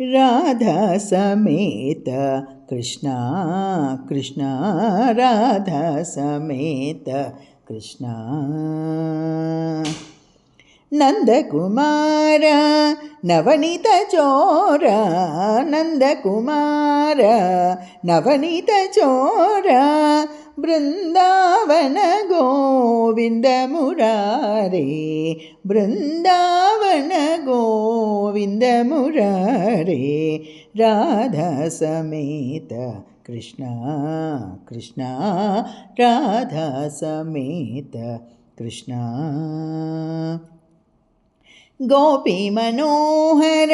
राधा समेत कृष्णा कृष्णा राधा समेत कृष्णा नंदकुमार नवनीत चोरा नंदकुमार नवनीत चोरा बृंदावन गोविंद मुरारे बृंदावन गोविंद मुरारे राधा समेत कृष्णा कृष्णा राधा समेत कृष्णा गोपी मनोहर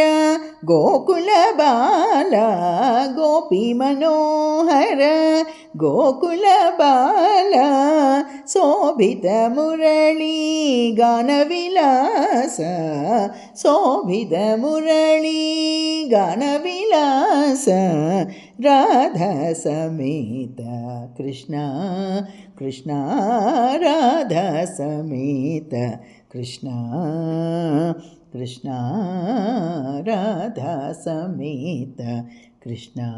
गोकुल बाला गोपी मनोहर गोकुल बाला शोभित मुरली गान विलास शोभित मुरली गान विलास राधा समेत कृष्णा कृष्णा राधा समेत कृष्णा कृष्णा राधा समेत कृष्णा।